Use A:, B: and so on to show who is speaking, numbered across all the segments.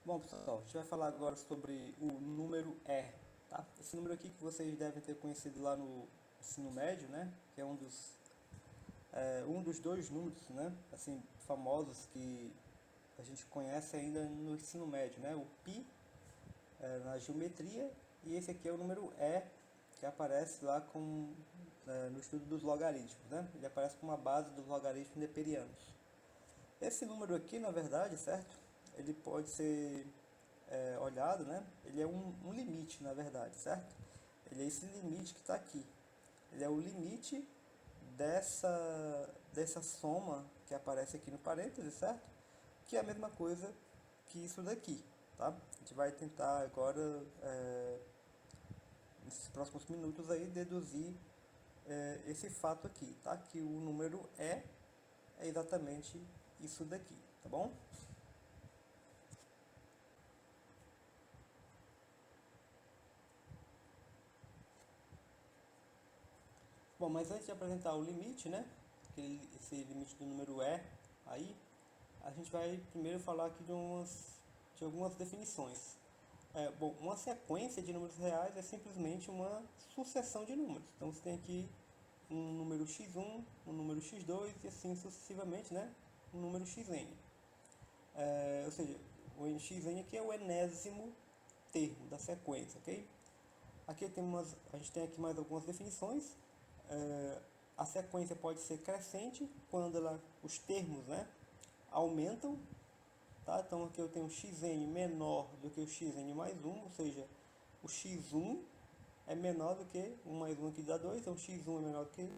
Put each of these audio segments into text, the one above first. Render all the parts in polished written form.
A: Bom, pessoal, a gente vai falar agora sobre o número E, tá? Esse número aqui que vocês devem ter conhecido lá no ensino médio, né? Que é um dos dois números, né? Assim, famosos que a gente conhece ainda no ensino médio, né? O π na geometria e esse aqui é o número E que aparece lá no estudo dos logaritmos, né? Ele aparece como uma base dos logaritmos neperianos. Esse número aqui, na verdade, certo? Ele pode ser olhado, né? Ele é um limite, na verdade, certo? Ele é esse limite que está aqui. Ele é o limite dessa soma que aparece aqui no parênteses, certo? Que é a mesma coisa que isso daqui, tá? A gente vai tentar agora, nesses próximos minutos aí, deduzir esse fato aqui, tá? Que o número é exatamente isso daqui, tá bom? Bom, mas antes de apresentar o limite, né? Esse limite do número aí, a gente vai primeiro falar aqui de algumas definições. Bom, uma sequência de números reais é simplesmente uma sucessão de números. Então você tem aqui um número x1, um número x2 e assim sucessivamente, né? Um número xn. Ou seja, o xn aqui é o enésimo termo da sequência, ok? A gente tem aqui mais algumas definições. A sequência pode ser crescente quando os termos, né, aumentam, tá? Então aqui eu tenho um xn menor do que o xn mais um, ou seja, o x1 é menor do que 1 mais 1 aqui dá 2, então o x1 é menor do que o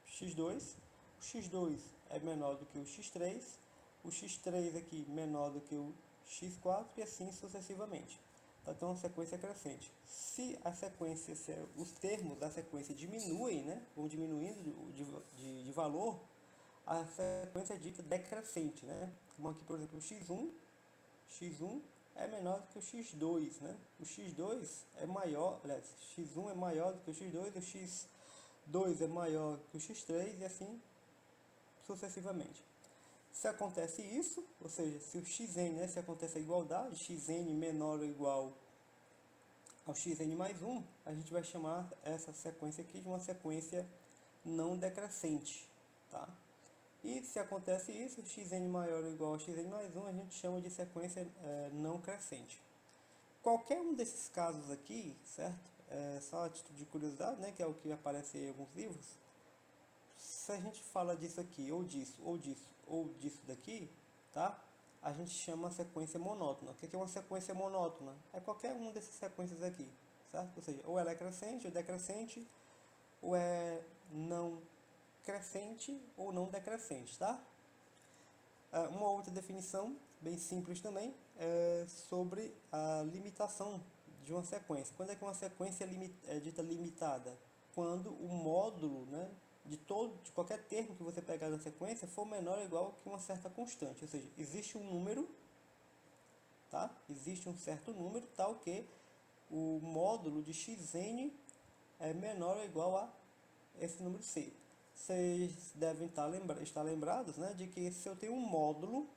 A: x2, o x2 é menor do que o x3 aqui menor do que o x4 e assim sucessivamente. Então, a sequência é crescente. Se a sequência, se os termos da sequência diminuem, né, vão diminuindo de valor, a sequência é dita decrescente, né? Como aqui, por exemplo, o x1 é menor do que o x2, né? O x2 é maior, aliás, x1 é maior do que o x2, o x2 é maior que o x3 e assim sucessivamente. Se acontece isso, ou seja, se o xn, né, se acontece a igualdade, xn menor ou igual ao xn mais 1, a gente vai chamar essa sequência aqui de uma sequência não decrescente, tá? E se acontece isso, xn maior ou igual a xn mais 1, a gente chama de sequência não crescente. Qualquer um desses casos aqui, certo? Só a título de curiosidade, né, que é o que aparece em alguns livros. Se a gente fala disso aqui, ou disso, ou disso, ou disso daqui, tá? A gente chama a sequência monótona. O que é uma sequência monótona? É qualquer uma dessas sequências aqui, certo? Ou seja, ou ela é crescente ou decrescente, ou é não crescente ou não decrescente, tá? Uma outra definição, bem simples também, é sobre a limitação de uma sequência. Quando é que uma sequência é dita limitada? Quando o módulo, né, de qualquer termo que você pegar na sequência for menor ou igual que uma certa constante. Ou seja, existe um número, tá? Existe um certo número tal que o módulo de xn é menor ou igual a esse número c. Vocês devem estar lembrados, né, de que se eu tenho um módulo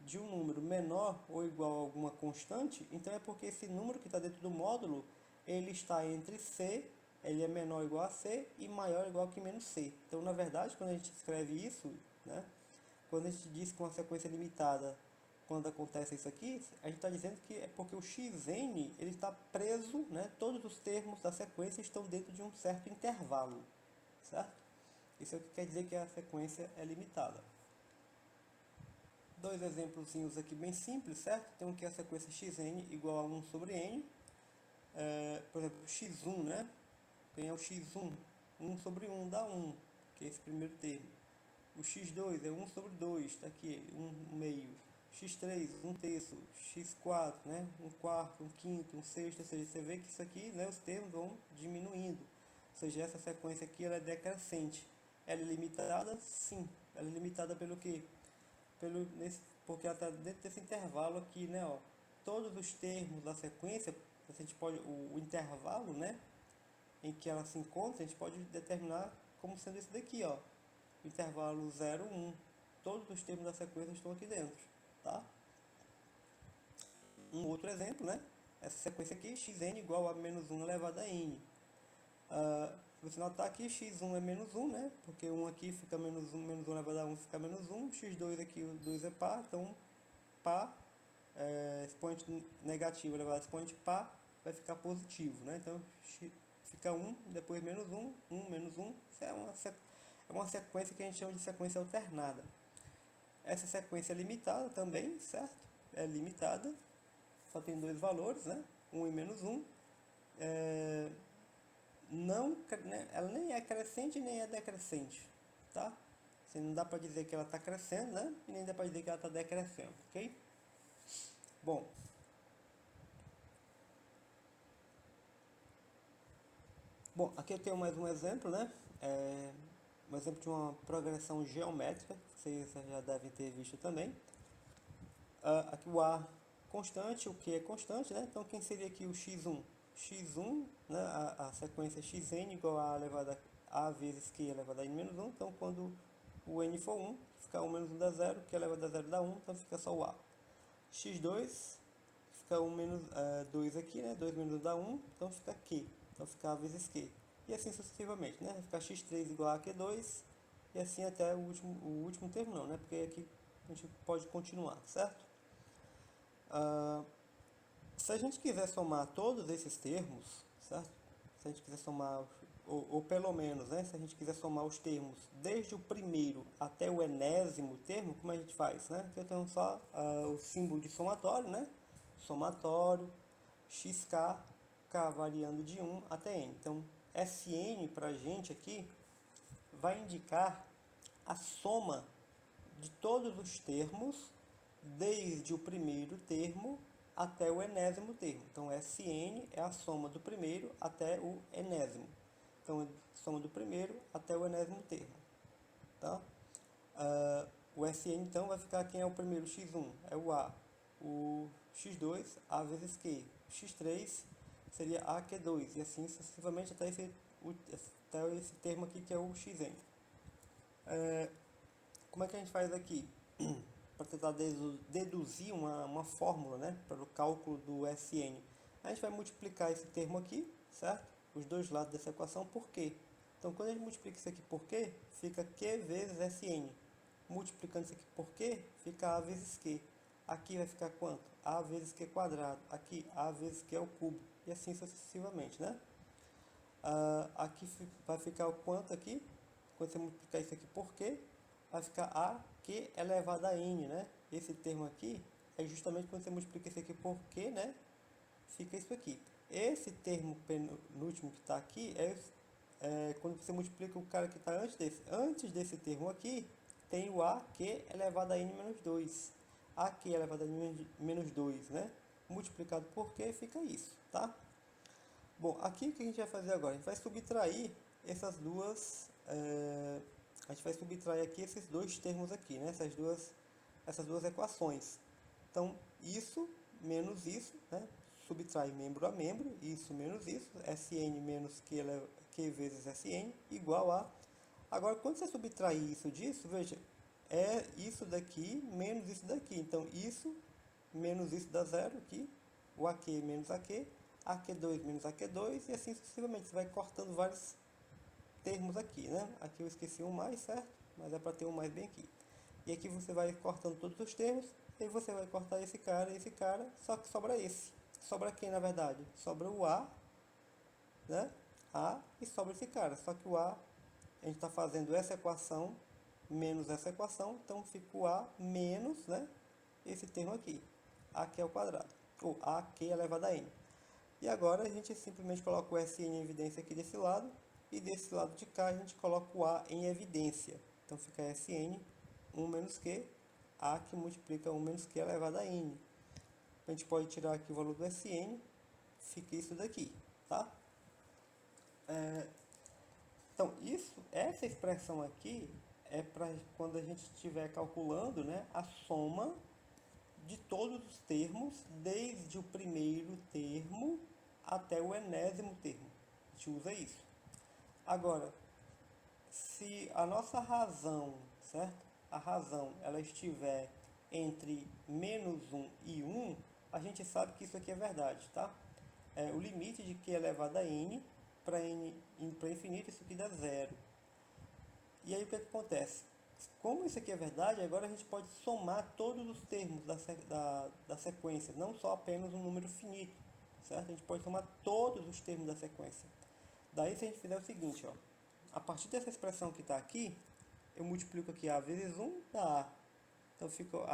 A: de um número menor ou igual a alguma constante, então é porque esse número que está dentro do módulo, ele está entre c, ele é menor ou igual a c e maior ou igual que menos c. Então, na verdade, quando a gente escreve isso, né, quando a gente diz que uma sequência limitada, quando acontece isso aqui, a gente está dizendo que é porque o xn ele está preso, né, todos os termos da sequência estão dentro de um certo intervalo, certo? Isso é o que quer dizer que a sequência é limitada. Dois exemplos aqui bem simples, certo? Tem aqui a sequência xn igual a 1 sobre n. Por exemplo, x1, né? Quem é o x1? 1 sobre 1 dá 1, que é esse primeiro termo. O x2 é 1 sobre 2, está aqui, 1 meio. x3, 1 terço. x4, né? 1 quarto, 1 quinto, 1 sexto. Ou seja, você vê que isso aqui, né, os termos vão diminuindo. Ou seja, essa sequência aqui ela é decrescente. Ela é limitada? Sim. Ela é limitada pelo quê? Porque ela está dentro desse intervalo aqui, né? Ó, todos os termos da sequência, a gente pode, o intervalo, né, em que ela se encontra, a gente pode determinar como sendo esse daqui, ó, intervalo 0, 1. Todos os termos da sequência estão aqui dentro, tá? um outro exemplo, né? Essa sequência aqui, xn igual a menos 1 elevado a n. Se você notar aqui, x1 é menos 1, né? Porque 1 aqui fica menos 1 elevado a 1 fica menos 1. X2 aqui, o 2 é par, então par, expoente negativo elevado a expoente par, vai ficar positivo, né? Então fica 1, depois menos 1, 1, menos 1. Isso é uma sequência que a gente chama de sequência alternada. Essa sequência é limitada também, certo? É limitada, só tem dois valores, né? 1 e menos 1. Não, né? Ela nem é crescente nem é decrescente, tá? Assim, não dá para dizer que ela está crescendo, né? E nem dá para dizer que ela está decrescendo, ok? Bom, aqui eu tenho mais um exemplo, né? Um exemplo de uma progressão geométrica, vocês já devem ter visto também. Aqui o A constante, o Q é constante, né? Então quem seria aqui o x1? x1, né? A sequência xn igual a elevado a vezes q elevado a n menos 1. Então quando o n for 1, fica 1 menos 1 dá 0, q elevado a 0 dá 1, então fica só o A. x2, fica 1 menos 2 aqui, né? 2 menos 1 dá 1, então fica q. Então fica a vezes q. E assim sucessivamente, né? Vai ficar x3 igual a q2, e assim até o último termo não, né? Porque aqui a gente pode continuar, certo? Se a gente quiser somar todos esses termos, certo? Se a gente quiser somar, ou pelo menos, né? Se a gente quiser somar os termos desde o primeiro até o enésimo termo, como a gente faz, né? Aqui eu tenho só o símbolo de somatório, né? Somatório, xk, k variando de 1 até n. Então, Sn para a gente aqui vai indicar a soma de todos os termos desde o primeiro termo até o enésimo termo. Então, Sn é a soma do primeiro até o enésimo. Então, soma do primeiro até o enésimo termo. Tá? O Sn, então, vai ficar quem é o primeiro x1? É o A. O x2, A vezes Q. x3 seria AQ2. E assim sucessivamente até esse termo aqui que é o xn. Como é que a gente faz aqui? Para tentar deduzir uma fórmula, né, para o cálculo do Sn. A gente vai multiplicar esse termo aqui, certo? Os dois lados dessa equação por Q. Então, quando a gente multiplica isso aqui por Q, fica Q vezes Sn. Multiplicando isso aqui por Q, fica A vezes Q. Aqui vai ficar quanto? A vezes Q quadrado. Aqui, A vezes Q ao cubo. E assim sucessivamente, né? Aqui vai ficar o quanto aqui? Quando você multiplicar isso aqui por Q, vai ficar AQ elevado a N, né? Esse termo aqui é justamente quando você multiplica isso aqui por Q, né? Fica isso aqui. Esse termo penúltimo que está aqui quando você multiplica o cara que está antes desse. Antes desse termo aqui, tem o AQ elevado a N menos 2. AQ elevado a N menos 2, né? Multiplicado por Q fica isso, tá? Bom, aqui o que a gente vai fazer agora? A gente vai subtrair essas duas... a gente vai subtrair aqui esses dois termos aqui, né? Essas duas equações. Então, isso menos isso, né? Subtrai membro a membro, isso menos isso, Sn menos Q vezes Sn, igual a... Agora, quando você subtrair isso disso, veja, é isso daqui menos isso daqui. Então, isso menos isso dá zero aqui, o AQ menos AQ, AQ2 menos AQ2, e assim sucessivamente. Você vai cortando vários termos aqui, né? Aqui eu esqueci um mais, certo? Mas é para ter um mais bem aqui. E aqui você vai cortando todos os termos, e você vai cortar esse cara, só que sobra esse. Sobra quem, na verdade? Sobra o A, né? A, e sobra esse cara. Só que o A, a gente está fazendo essa equação menos essa equação, então fica o A menos, né? Esse termo aqui, AQ ao quadrado, ou AQ elevado a N. E agora a gente simplesmente coloca o Sn em evidência aqui desse lado, e desse lado de cá a gente coloca o A em evidência. Então fica Sn 1 menos Q, A que multiplica 1 menos Q elevado a N. A gente pode tirar aqui o valor do Sn, fica isso daqui, tá? Então, essa expressão aqui é para quando a gente estiver calculando, né, a soma de todos os termos, desde o primeiro termo até o enésimo termo. A gente usa isso. Agora, se a nossa razão, certo? A razão ela estiver entre menos 1 e 1, a gente sabe que isso aqui é verdade, tá? O limite de q elevado a n, para infinito, isso aqui dá zero. E aí o que acontece? Como isso aqui é verdade, agora a gente pode somar todos os termos da sequência, não só apenas um número finito, certo? A gente pode somar todos os termos da sequência. Daí, se a gente fizer o seguinte, ó, a partir dessa expressão que está aqui, eu multiplico aqui a vezes 1 dá a. Então ficou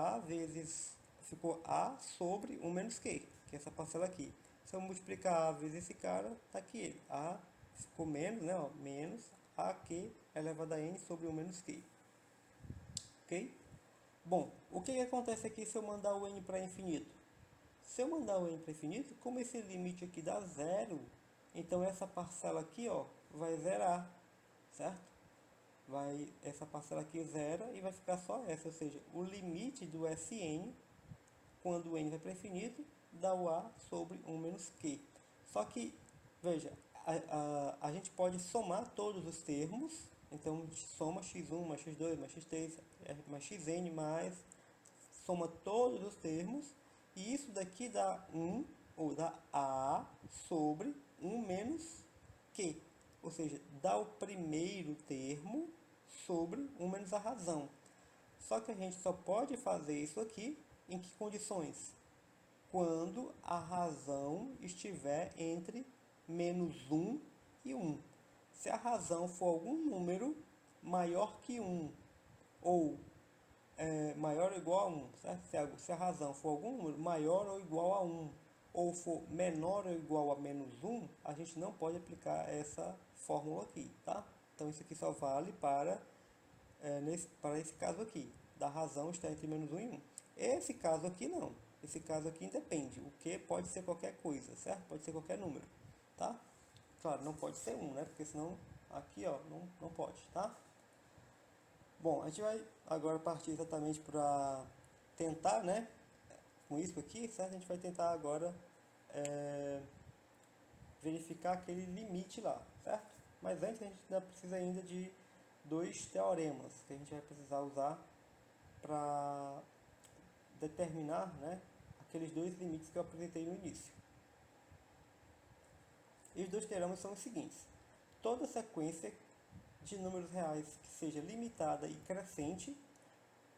A: a sobre 1 menos q, que é essa parcela aqui. Se eu multiplicar a vezes esse cara, está aqui ele. A ficou menos, né? Ó, menos aq elevado a n sobre 1 menos q. Ok? Bom, o que acontece aqui se eu mandar o n para infinito? Se eu mandar o n para infinito, como esse limite aqui dá zero, então essa parcela aqui, ó, vai zerar, certo? Essa parcela aqui zera e vai ficar só essa, ou seja, o limite do Sn, quando o n vai para infinito, dá o a sobre 1 menos q. Só que, veja, a gente pode somar todos os termos, então a gente soma x1 mais x2 mais x3 mais xn mais, soma todos os termos, e isso daqui dá 1, ou dá a sobre 1 menos q. Ou seja, dá o primeiro termo sobre 1 menos a razão. Só que a gente só pode fazer isso aqui em que condições? Quando a razão estiver entre menos 1 e 1. Se a razão for algum número maior que 1 ou maior ou igual a 1, certo? Se a razão for algum número maior ou igual a 1 ou for menor ou igual a menos 1, a gente não pode aplicar essa fórmula aqui, tá? Então isso aqui só vale para esse caso aqui, da razão estar entre menos 1 e 1. Esse caso aqui não. Esse caso aqui independe. O que pode ser qualquer coisa, certo? Pode ser qualquer número, tá? Claro, não pode ser 1, né? Porque senão aqui, ó, não pode, tá? Bom, a gente vai agora partir exatamente para tentar, né? Com isso aqui, certo? A gente vai tentar agora verificar aquele limite lá, certo? Mas antes a gente ainda precisa ainda de dois teoremas que a gente vai precisar usar para determinar, né, aqueles dois limites que eu apresentei no início. E os dois teoremas são os seguintes: toda sequência de números reais que seja limitada e crescente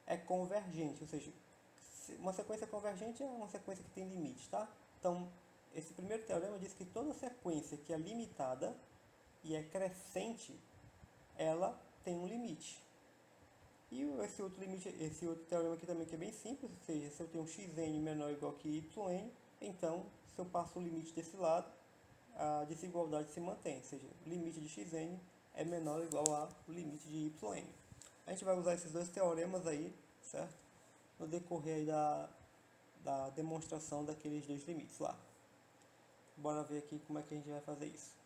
A: é convergente, ou seja, uma sequência convergente é uma sequência que tem limite, tá? Então, esse primeiro teorema diz que toda sequência que é limitada e é crescente, ela tem um limite. E esse outro teorema aqui também que é bem simples, ou seja, se eu tenho um xn menor ou igual que yn, então, se eu passo o limite desse lado, a desigualdade se mantém, ou seja, o limite de xn é menor ou igual ao limite de yn. A gente vai usar esses dois teoremas aí, certo? No decorrer aí da demonstração daqueles dois limites lá. Bora ver aqui como é que a gente vai fazer isso.